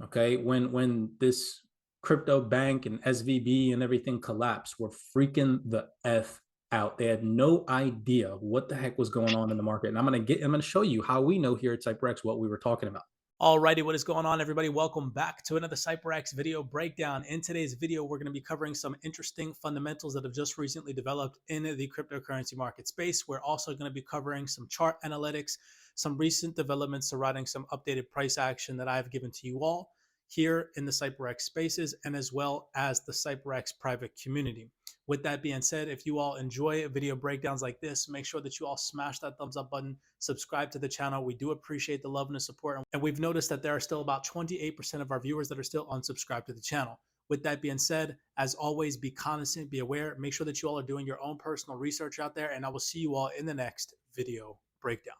Okay, when this crypto bank and SVB and everything collapsed, were freaking the F out. They had no idea what the heck was going on in the market. And I'm gonna show you how we know here at CYPRX what we were talking about. Alrighty, what is going on, everybody? Welcome back to another CYPRX video breakdown. In today's video, we're going to be covering some interesting fundamentals that have just recently developed in the cryptocurrency market space. We're also going to be covering some chart analytics, some recent developments surrounding some updated price action that I've given to you all here in the CYPRX spaces, and as well as the CYPRX private community. With that being said, if you all enjoy video breakdowns like this, make sure that you all smash that thumbs up button, subscribe to the channel. We do appreciate the love and the support. And we've noticed that there are still about 28% of our viewers that are still unsubscribed to the channel. With that being said, as always, be cognizant, be aware, make sure that you all are doing your own personal research out there, and I will see you all in the next video breakdown.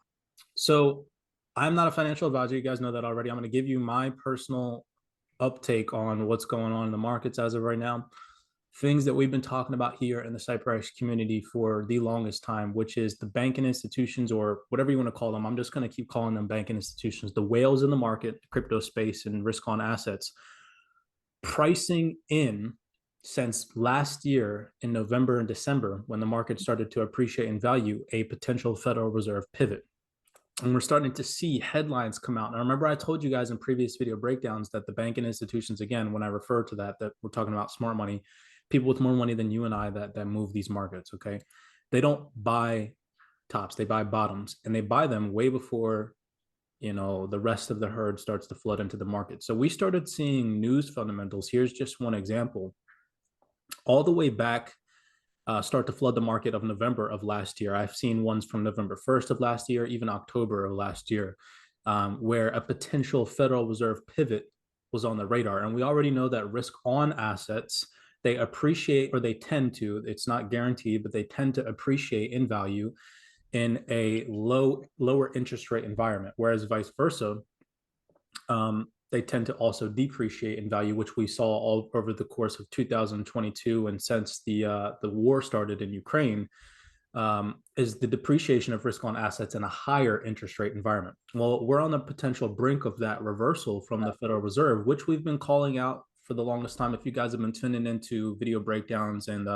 So I'm not a financial advisor. You guys know that already. I'm going to give you my personal uptake on what's going on in the markets as of right now. Things that we've been talking about here in the CYPRX community for the longest time, which is the banking institutions, or whatever you want to call them. I'm just going to keep calling them banking institutions, the whales in the market, crypto space, and risk on assets, pricing in since last year in November and December, when the market started to appreciate in value, a potential Federal Reserve pivot. And we're starting to see headlines come out. And I remember I told you guys in previous video breakdowns that the banking institutions, again, when I refer to that we're talking about smart money, people with more money than you and I that move these markets. Okay, they don't buy tops, they buy bottoms, and they buy them way before the rest of the herd starts to flood into the market. So we started seeing news fundamentals. Here's just one example. All the way back, start to flood the market of November of last year. I've seen ones from November 1st of last year, even October of last year, where a potential Federal Reserve pivot was on the radar. And we already know that risk on assets, they appreciate, or they tend to, it's not guaranteed, but they tend to appreciate in value in a lower interest rate environment, whereas vice versa, they tend to also depreciate in value, which we saw all over the course of 2022 and since the war started in Ukraine. Is the depreciation of risk on assets in a higher interest rate environment. Well, we're on the potential brink of that reversal from the Federal Reserve, which we've been calling out for the longest time. If you guys have been tuning into video breakdowns and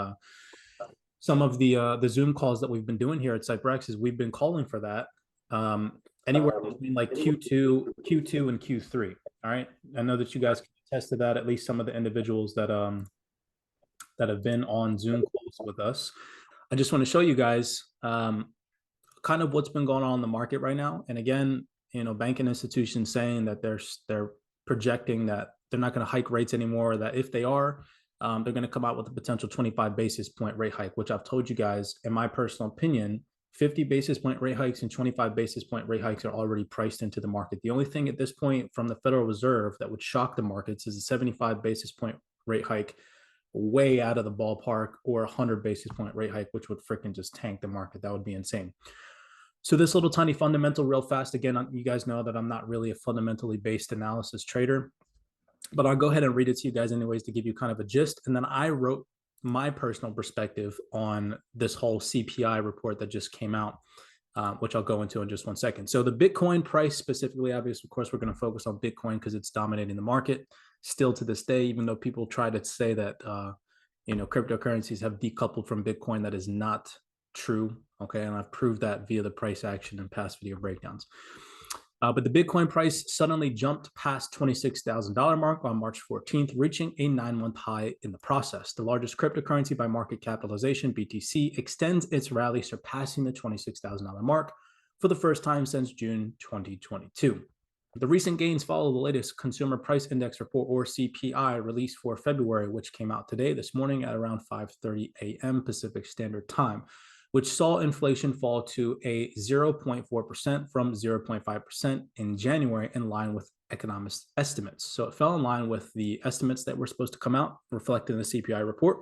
some of the Zoom calls that we've been doing here at CYPRX, is we've been calling for that anywhere between like Q2 and Q3. All right, I know that you guys can attest to that. At least some of the individuals that have been on Zoom calls with us. I just want to show you guys kind of what's been going on in the market right now. And again, banking institutions saying that they're projecting that they're not going to hike rates anymore, that if they are, they're going to come out with a potential 25 basis point rate hike, which I've told you guys, in my personal opinion, 50 basis point rate hikes and 25 basis point rate hikes are already priced into the market. The only thing at this point from the Federal Reserve that would shock the markets is a 75 basis point rate hike, way out of the ballpark, or 100 basis point rate hike, which would freaking just tank the market. That would be insane. So this little tiny fundamental real fast, again, you guys know that I'm not really a fundamentally based analysis trader, but I'll go ahead and read it to you guys anyways to give you kind of a gist. And then I wrote my personal perspective on this whole CPI report that just came out, which I'll go into in just one second. So the Bitcoin price specifically, obviously, of course, we're going to focus on Bitcoin because it's dominating the market still to this day, even though people try to say that, cryptocurrencies have decoupled from Bitcoin. That is not true. Okay. And I've proved that via the price action in past video breakdowns. But the Bitcoin price suddenly jumped past $26,000 mark on March 14th, reaching a 9-month high in the process. The largest cryptocurrency by market capitalization, BTC, extends its rally, surpassing the $26,000 mark for the first time since June 2022. The recent gains follow the latest Consumer Price Index report, or CPI, released for February, which came out today, this morning at around 5:30 a.m. Pacific Standard Time, which saw inflation fall to a 0.4% from 0.5% in January, in line with economists' estimates. So it fell in line with the estimates that were supposed to come out, reflected in the CPI report.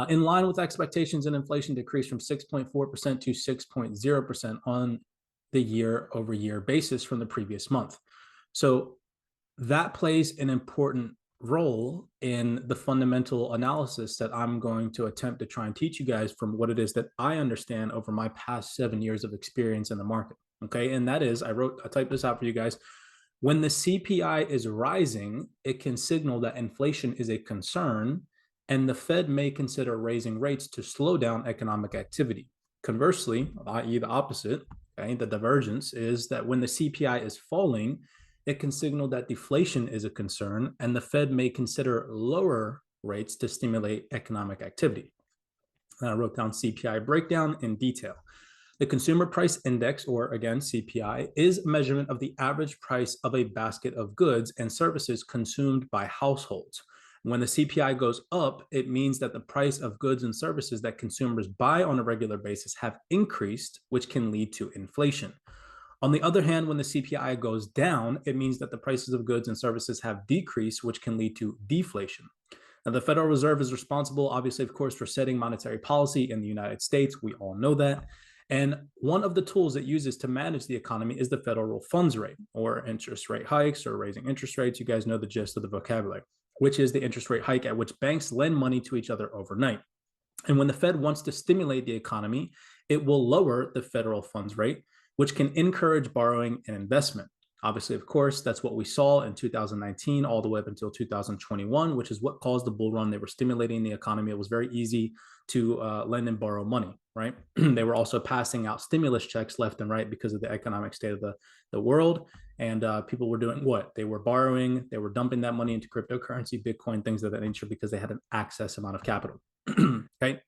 In line with expectations, and inflation decreased from 6.4% to 6.0% on the year-over-year basis from the previous month. So that plays an important role in the fundamental analysis that I'm going to attempt to try and teach you guys from what it is that I understand over my past 7 years of experience in the market. Okay, and that is, I typed this out for you guys. When the CPI is rising, it can signal that inflation is a concern, and the Fed may consider raising rates to slow down economic activity. Conversely, i.e., the opposite, okay, the divergence is that when the CPI is falling, it can signal that deflation is a concern, and the Fed may consider lower rates to stimulate economic activity. And I wrote down CPI breakdown in detail. The Consumer Price Index, or again, CPI, is a measurement of the average price of a basket of goods and services consumed by households. When the CPI goes up, it means that the price of goods and services that consumers buy on a regular basis have increased, which can lead to inflation. On the other hand, when the CPI goes down, it means that the prices of goods and services have decreased, which can lead to deflation. Now, the Federal Reserve is responsible, obviously, of course, for setting monetary policy in the United States. We all know that. And one of the tools it uses to manage the economy is the federal funds rate, or interest rate hikes, or raising interest rates. You guys know the gist of the vocabulary, which is the interest rate hike at which banks lend money to each other overnight. And when the Fed wants to stimulate the economy, it will lower the federal funds rate, which can encourage borrowing and investment. Obviously, of course, that's what we saw in 2019 all the way up until 2021, which is what caused the bull run. They were stimulating the economy. It was very easy to lend and borrow money, right? They were also passing out stimulus checks left and right because of the economic state of the world. And people were doing what? They were borrowing, they were dumping that money into cryptocurrency, Bitcoin, things of that nature, because they had an excess amount of capital. Okay.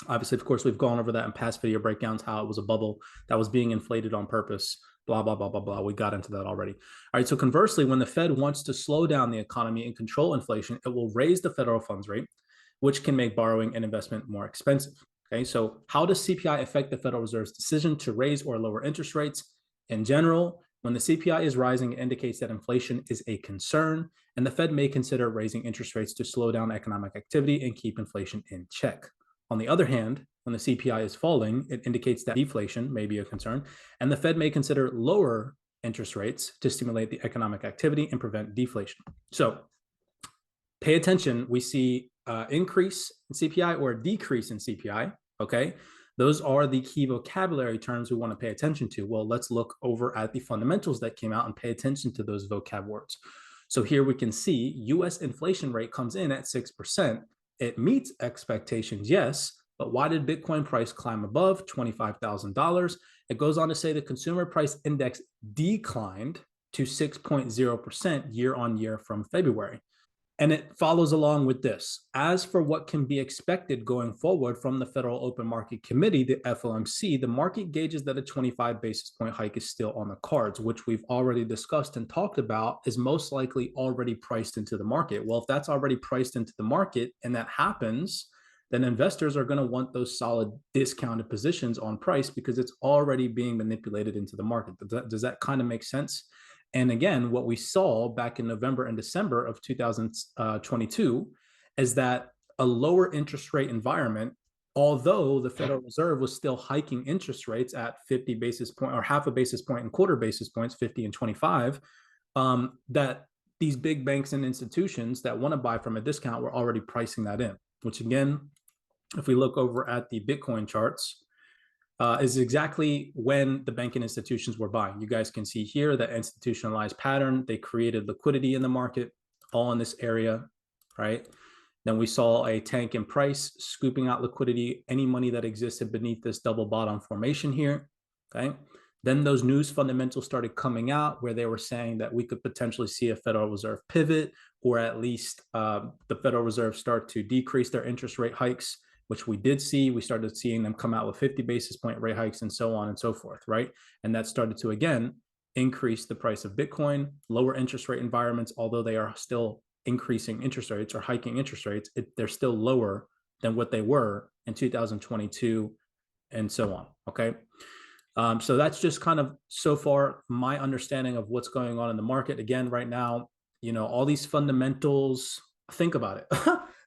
Obviously, of course, we've gone over that in past video breakdowns, how it was a bubble that was being inflated on purpose, blah, blah, blah, blah, blah. We got into that already. All right. So conversely, when the Fed wants to slow down the economy and control inflation, it will raise the federal funds rate, which can make borrowing and investment more expensive. Okay. So how does CPI affect the Federal Reserve's decision to raise or lower interest rates? In general, when the CPI is rising, it indicates that inflation is a concern, and the Fed may consider raising interest rates to slow down economic activity and keep inflation in check. On the other hand, when the CPI is falling, it indicates that deflation may be a concern, and the Fed may consider lower interest rates to stimulate the economic activity and prevent deflation. So pay attention. We see increase in CPI or a decrease in CPI, okay? Those are the key vocabulary terms we want to pay attention to. Well, let's look over at the fundamentals that came out and pay attention to those vocab words. So here we can see US inflation rate comes in at 6%. It meets expectations, yes, but why did Bitcoin price climb above $25,000? It goes on to say the consumer price index declined to 6.0% year on year from February. And it follows along with this. As for what can be expected going forward from the Federal Open Market Committee, the FOMC, the market gauges that a 25 basis point hike is still on the cards, which we've already discussed and talked about is most likely already priced into the market. Well, if that's already priced into the market and that happens, then investors are going to want those solid discounted positions on price because it's already being manipulated into the market. Does that kind of make sense? And again, what we saw back in November and December of 2022 is that a lower interest rate environment, although the Federal Reserve was still hiking interest rates at 50 basis point or half a basis point and quarter basis points, 50 and 25, that these big banks and institutions that want to buy from a discount were already pricing that in, which again, if we look over at the Bitcoin charts, is exactly when the banking institutions were buying. You guys can see here that institutionalized pattern. They created liquidity in the market, all in this area, right? Then we saw a tank in price, scooping out liquidity, any money that existed beneath this double bottom formation here, okay? Then those news fundamentals started coming out where they were saying that we could potentially see a Federal Reserve pivot, or at least the Federal Reserve start to decrease their interest rate hikes, which we did see. We started seeing them come out with 50 basis point rate hikes and so on and so forth, right? And that started to, again, increase the price of Bitcoin. Lower interest rate environments, although they are still increasing interest rates or hiking interest rates, they're still lower than what they were in 2022 and so on, okay? So that's just kind of so far my understanding of what's going on in the market. Again, right now, you know, all these fundamentals, think about it.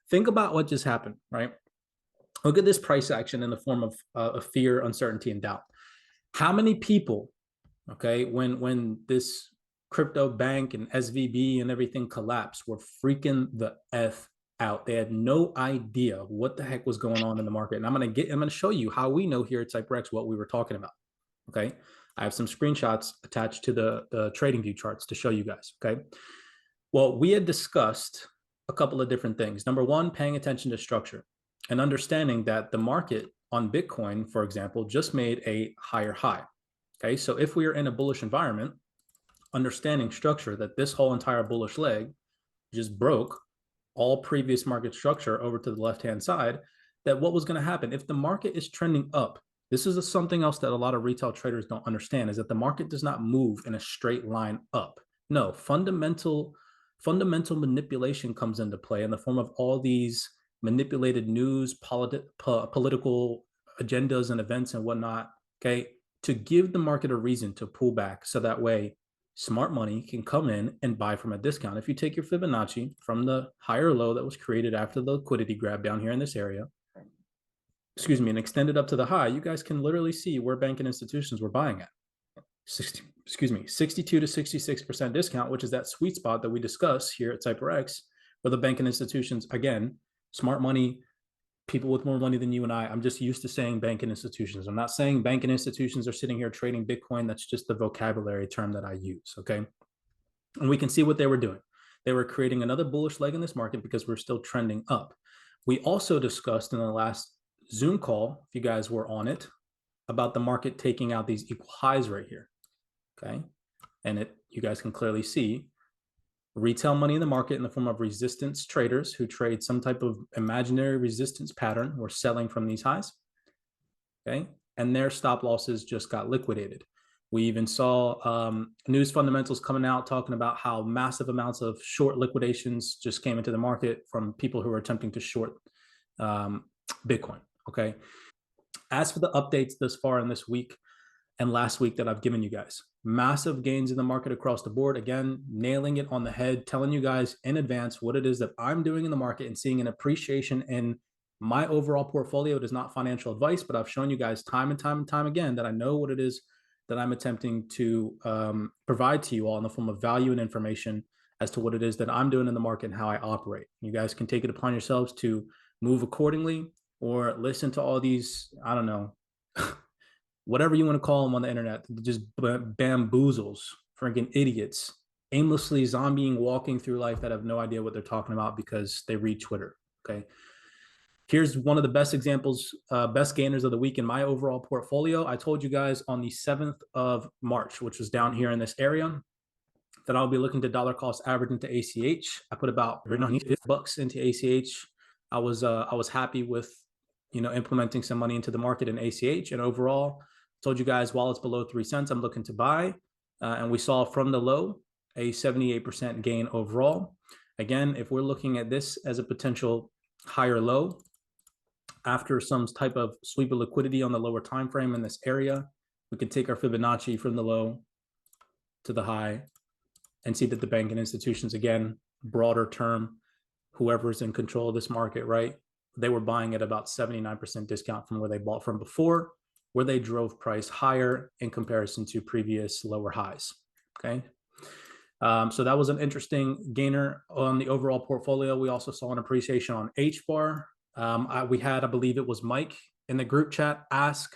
Think about what just happened, right? Look at this price action in the form of fear, uncertainty, and doubt. How many people, okay, when this crypto bank and SVB and everything collapsed, were freaking the F out? They had no idea what the heck was going on in the market. And I'm going to show you how we know here at CYPRX what we were talking about. Okay. I have some screenshots attached to the trading view charts to show you guys, okay? Well, we had discussed a couple of different things. Number one, paying attention to structure and understanding that the market on Bitcoin, for example, just made a higher high. Okay, so if we are in a bullish environment, understanding structure that this whole entire bullish leg just broke all previous market structure over to the left-hand side, that what was going to happen if the market is trending up? This is something else that a lot of retail traders don't understand, is that the market does not move in a straight line up. No, fundamental manipulation comes into play in the form of all these manipulated news, political agendas and events and whatnot, okay, to give the market a reason to pull back, so that way smart money can come in and buy from a discount. If you take your Fibonacci from the higher low that was created after the liquidity grab down here in this area, and extend it up to the high, you guys can literally see where banking institutions were buying at. 62 to 66% discount, which is that sweet spot that we discuss here at CYPRX, where the banking institutions, again, smart money, people with more money than you and I'm just used to saying banking institutions. I'm not saying banking institutions are sitting here trading Bitcoin. That's just the vocabulary term that I use, okay? And we can see what they were doing. They were creating another bullish leg in this market because we're still trending up. We also discussed in the last Zoom call, if you guys were on it, about the market taking out these equal highs right here, okay? And you guys can clearly see retail money in the market in the form of resistance traders who trade some type of imaginary resistance pattern were selling from these highs, okay? And their stop losses just got liquidated. We even saw news fundamentals coming out talking about how massive amounts of short liquidations just came into the market from people who are attempting to short Bitcoin, okay? As for the updates thus far in this week and last week that I've given you guys, massive gains in the market across the board. Again, nailing it on the head, telling you guys in advance what it is that I'm doing in the market and seeing an appreciation in my overall portfolio. It is not financial advice, but I've shown you guys time and time again that I know what it is that I'm attempting to provide to you all in the form of value and information as to what it is that I'm doing in the market and how I operate. You guys can take it upon yourselves to move accordingly or listen to all these, I don't know, whatever you want to call them on the internet, just bamboozles, freaking idiots, aimlessly zombieing, walking through life that have no idea what they're talking about because they read Twitter, okay? Here's one of the best examples, best gainers of the week in my overall portfolio. I told you guys on the 7th of March, which was down here in this area, that I'll be looking to dollar cost average into ACH. I put about $50 into ACH. I was happy with, implementing some money into the market in ACH, and overall, told you guys while it's below 3 cents, I'm looking to buy, and we saw from the low a 78% gain overall. Again, if we're looking at this as a potential higher low after some type of sweep of liquidity on the lower time frame in this area, we could take our Fibonacci from the low to the high and see that the banking institutions, again, broader term, whoever's in control of this market, right? They were buying at about 79% discount from where they bought from before, where they drove price higher in comparison to previous lower highs, okay? So that was an interesting gainer on the overall portfolio. We also saw an appreciation on HBAR. We had, I believe it was Mike in the group chat, ask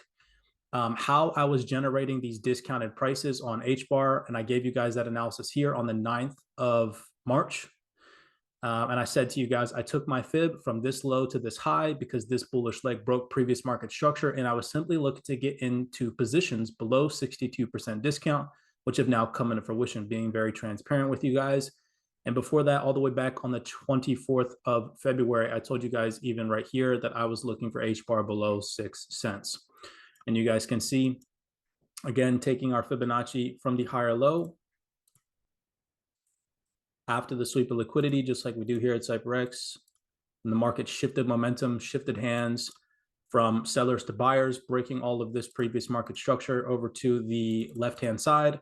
how I was generating these discounted prices on HBAR, and I gave you guys that analysis here on the 9th of March. And I said to you guys, I took my fib from this low to this high because this bullish leg broke previous market structure, and I was simply looking to get into positions below 62% discount, which have now come into fruition, being very transparent with you guys. And before that, all the way back on the 24th of February, I told you guys even right here that I was looking for HBAR below 6 cents. And you guys can see, again, taking our Fibonacci from the higher low after the sweep of liquidity, just like we do here at CYPRX, and the market shifted momentum, shifted hands from sellers to buyers, breaking all of this previous market structure over to the left-hand side,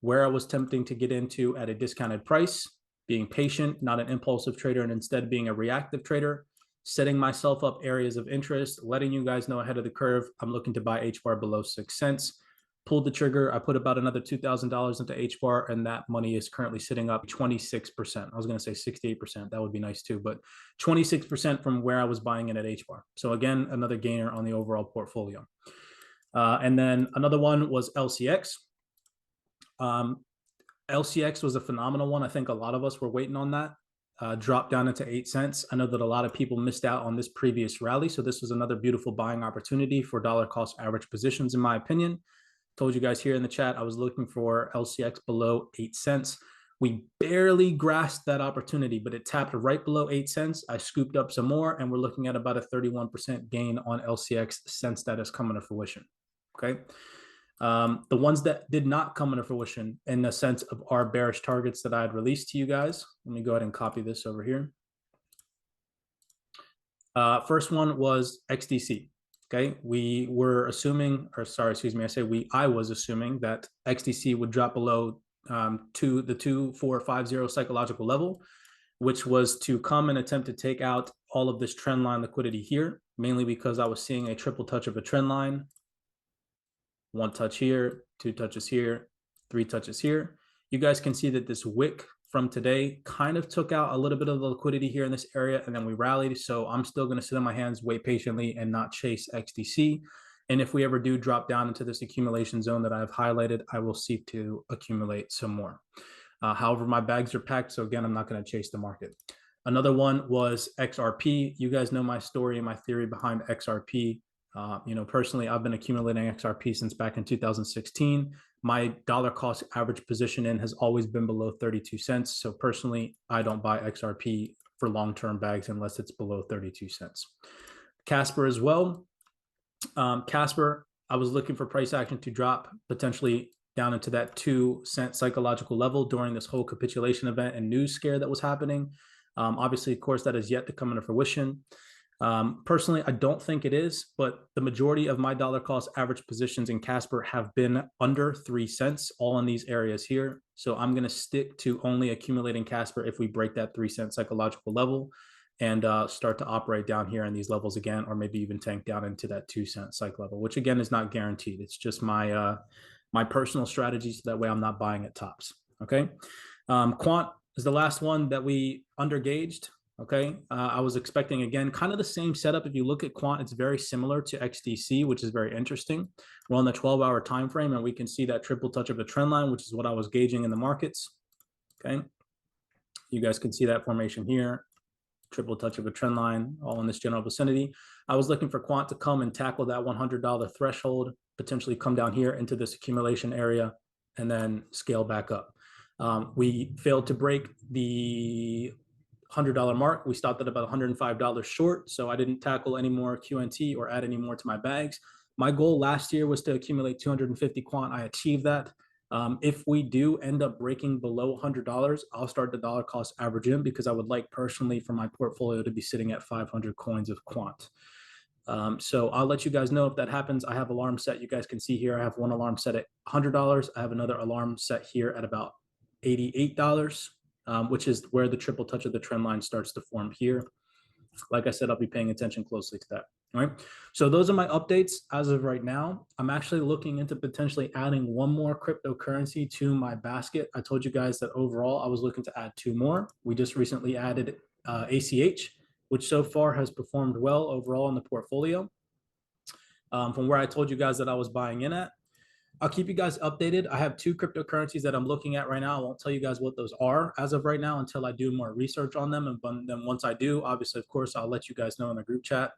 where I was attempting to get into at a discounted price, being patient, not an impulsive trader, and instead being a reactive trader, setting myself up areas of interest, letting you guys know ahead of the curve, I'm looking to buy HBAR below 6 cents. Pulled the trigger. I put about another $2,000 into HBAR, and that money is currently sitting up 26%. I was going to say 68%. That would be nice too, but 26% from where I was buying it at HBAR. So again, another gainer on the overall portfolio. And then another one was LCX. LCX was a phenomenal one. I think a lot of us were waiting on that. Dropped down into 8 cents. I know that a lot of people missed out on this previous rally. So this was another beautiful buying opportunity for dollar cost average positions, in my opinion. Told you guys here in the chat, I was looking for LCX below 8 cents. We barely grasped that opportunity, but it tapped right below 8 cents. I scooped up some more, and we're looking at about a 31% gain on LCX since that is coming to fruition. Okay. The ones that did not come into fruition in the sense of our bearish targets that I had released to you guys. Let me go ahead and copy this over here. First one was XDC. Okay, we were assuming, or sorry, excuse me, I was assuming that XDC would drop below to the 2450 psychological level, which was to come and attempt to take out all of this trend line liquidity here, mainly because I was seeing a triple touch of a trend line. One touch here, two touches here, three touches here. You guys can see that this wick from today kind of took out a little bit of the liquidity here in this area, and then we rallied. So I'm still going to sit on my hands, wait patiently, and not chase XDC. And if we ever do drop down into this accumulation zone that I've highlighted, I will seek to accumulate some more. However, my bags are packed, so again, I'm not going to chase the market. Another one was XRP. You guys know my story and my theory behind XRP. Personally, I've been accumulating XRP since back in 2016. My dollar cost average position in has always been below 32 cents. So personally, I don't buy XRP for long-term bags unless it's below 32 cents. Casper as well. Casper, I was looking for price action to drop potentially down into that 2 cent psychological level during this whole capitulation event and news scare that was happening. Obviously, of course, that is yet to come into fruition. Personally, I don't think it is, but the majority of my dollar cost average positions in Casper have been under 3 cents, all in these areas here. So I'm going to stick to only accumulating Casper if we break that 3 cent psychological level and start to operate down here in these levels again, or maybe even tank down into that 2 cent psych level, which again is not guaranteed. It's just my my personal strategy, so that way I'm not buying at tops. Okay. Quant is the last one that we undergauged. Okay, I was expecting, again, kind of the same setup. If you look at Quant, it's very similar to XDC, which is very interesting. We're on the 12-hour time frame, and we can see that triple touch of a trend line, which is what I was gauging in the markets. Okay, you guys can see that formation here, triple touch of a trend line, all in this general vicinity. I was looking for Quant to come and tackle that $100 threshold, potentially come down here into this accumulation area, and then scale back up. We failed to break the $100 mark. We stopped at about $105 short, so I didn't tackle any more QNT or add any more to my bags. My goal last year was to accumulate 250 quant. I achieved that. If we do end up breaking below $100, I'll start the dollar cost average in, because I would like personally for my portfolio to be sitting at 500 coins of quant. So I'll let you guys know if that happens. I have alarm set. You guys can see here, I have one alarm set at $100. I have another alarm set here at about $88. Which is where the triple touch of the trend line starts to form here. Like I said, I'll be paying attention closely to that. All right. So those are my updates as of right now. I'm actually looking into potentially adding one more cryptocurrency to my basket. I told you guys that overall I was looking to add 2 more. We just recently added ACH, which so far has performed well overall in the portfolio. From where I told you guys that I was buying in at. I'll keep you guys updated. I have 2 cryptocurrencies that I'm looking at right now. I won't tell you guys what those are as of right now until I do more research on them. And then once I do, obviously, of course, I'll let you guys know in the group chat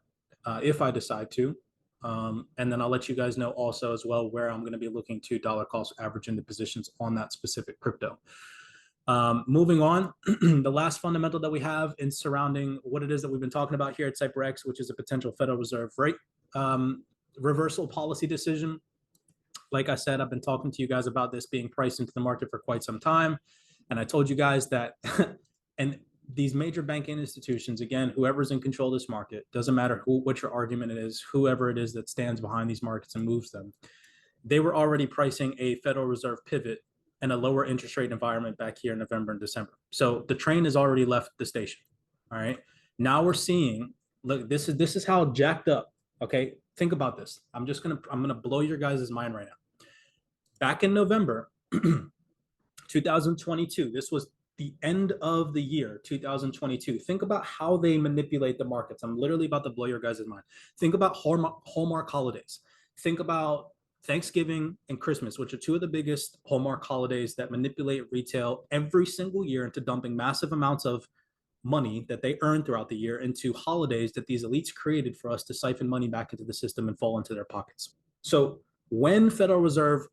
if I decide to. And then I'll let you guys know also as well where I'm going to be looking to dollar cost average into positions on that specific crypto. Moving on, the last fundamental that we have in surrounding what it is that we've been talking about here at CYPRX, which is a potential Federal Reserve rate reversal policy decision. Like I said, I've been talking to you guys about this being priced into the market for quite some time. And I told you guys that, and these major banking institutions, again, whoever's in control of this market, doesn't matter what your argument is, whoever it is that stands behind these markets and moves them, they were already pricing a Federal Reserve pivot and a lower interest rate environment back here in November and December. So the train has already left the station. All right. Now we're seeing, look, this is how jacked up. Okay. Think about this. I'm going to blow your guys' mind right now. Back in November 2022, this was the end of the year 2022. Think about how they manipulate the markets. I'm literally about to blow your guys' mind. Think about Hallmark holidays. think about Thanksgiving and Christmas, which are two of the biggest hallmark holidays that manipulate retail every single year into dumping massive amounts of money that they earn throughout the year into holidays that these elites created for us to siphon money back into the system and fall into their pockets. So when Federal Reserve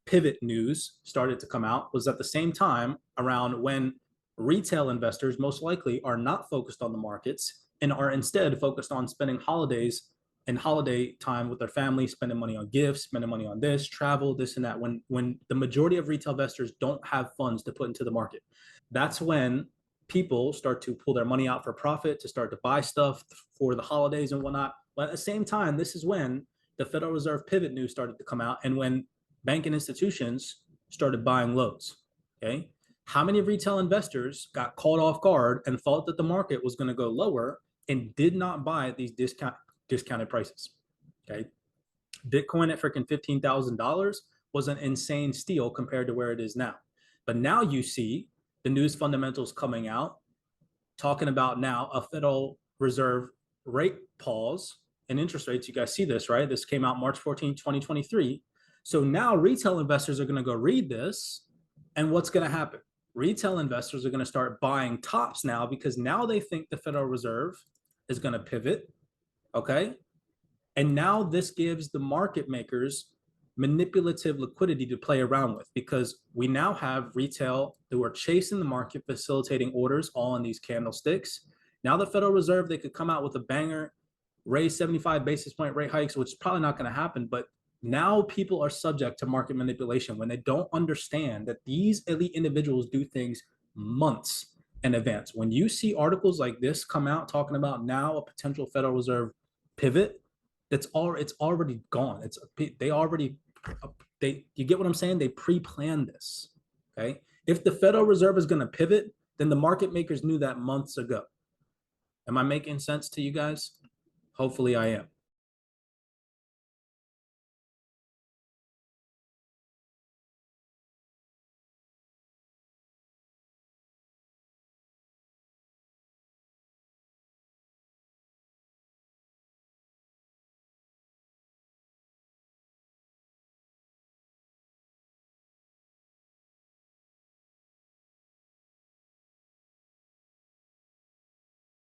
pivot news started to come out was at the same time around when retail investors most likely are not focused on the markets and are instead focused on spending holidays and holiday time with their family, spending money on gifts, spending money on this, travel, this and that. When the majority of retail investors don't have funds to put into the market, that's when people start to pull their money out for profit to start to buy stuff for the holidays and whatnot. But at the same time, this is when the Federal Reserve pivot news started to come out and when banking institutions started buying lows. Okay. How many retail investors got caught off guard and thought that the market was going to go lower and did not buy at these discounted prices? Okay. Bitcoin at freaking $15,000 was an insane steal compared to where it is now. But now you see the news fundamentals coming out talking about now a Federal Reserve rate pause and interest rates. You guys see this, right? This came out March 14, 2023. So now retail investors are going to go read this. And what's going to happen? Retail investors are going to start buying tops now because now they think the Federal Reserve is going to pivot. Okay. And now this gives the market makers manipulative liquidity to play around with because we now have retail who are chasing the market, facilitating orders all in these candlesticks. Now the Federal Reserve, they could come out with a banger, raise 75 basis point rate hikes, which is probably not going to happen. But now people are subject to market manipulation when they don't understand that these elite individuals do things months in advance. When you see articles like this come out talking about now a potential Federal Reserve pivot, it's already gone. You get what I'm saying? They pre-planned this. Okay. If the Federal Reserve is going to pivot, then the market makers knew that months ago. Am I making sense to you guys? Hopefully I am.